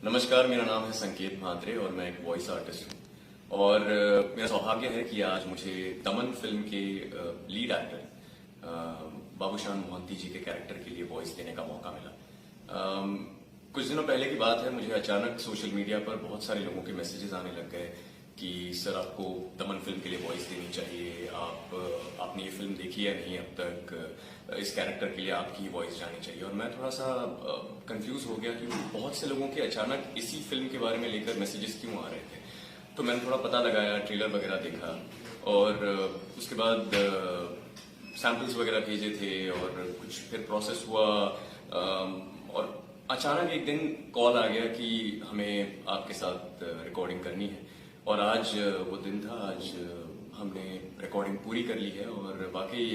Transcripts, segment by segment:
नमस्कार, मेरा नाम है संकेत म्हात्रे और मैं एक वॉइस आर्टिस्ट हूँ। और मेरा सौभाग्य है कि आज मुझे दमन फिल्म के लीड एक्टर बाबूशान मोहंती जी के कैरेक्टर के लिए वॉइस देने का मौका मिला। कुछ दिनों पहले की बात है, मुझे अचानक सोशल मीडिया पर बहुत सारे लोगों के मैसेजेस आने लग गए कि सर आपको दमन फिल्म के लिए वॉइस देनी चाहिए, आपने ये फिल्म देखी है नहीं अब तक, इस कैरेक्टर के लिए आपकी ही वॉइस जानी चाहिए। और मैं थोड़ा सा कंफ्यूज हो गया कि बहुत से लोगों के अचानक इसी फिल्म के बारे में लेकर मैसेजेस क्यों आ रहे थे। तो मैंने थोड़ा पता लगाया, ट्रेलर वगैरह देखा और उसके बाद सैंपल्स वगैरह भेजे थे और कुछ फिर प्रोसेस हुआ और अचानक एक दिन कॉल आ गया कि हमें आपके साथ रिकॉर्डिंग करनी है। और आज वो दिन था, आज हमने रिकॉर्डिंग पूरी कर ली है और वाकई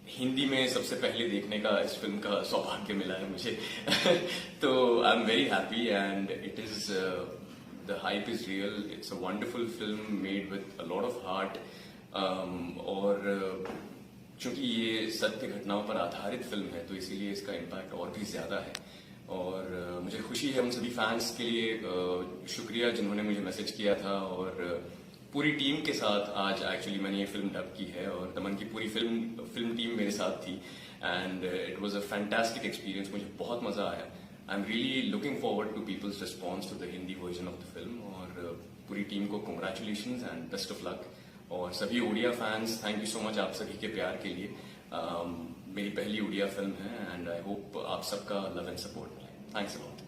हिंदी में सबसे पहले देखने का इस फिल्म का सौभाग्य मिला है मुझे। तो I am very happy and it is the hype is real. It's a wonderful film made with a lot of heart. और चूंकि ये सत्य घटनाओं पर आधारित फिल्म है तो इसीलिए इसका इम्पैक्ट और भी ज्यादा है। और मुझे खुशी है उन सभी फैंस के लिए, शुक्रिया जिन्होंने मुझे मैसेज किया था। और पूरी टीम के साथ आज एक्चुअली मैंने ये फिल्म डब की है और दमन की पूरी फिल्म टीम मेरे साथ थी and it was a fantastic experience. मुझे बहुत मजा आया। I am really looking forward to people's response to the Hindi version of the film. और पूरी टीम को congratulations and best of luck. और सभी Odia fans, thank you so much आप सभी के प्यार के लिए। मेरी पहली ओडिया फिल्म है एंड आई होप आप सबका लव एंड सपोर्ट मिले। Thanks a lot.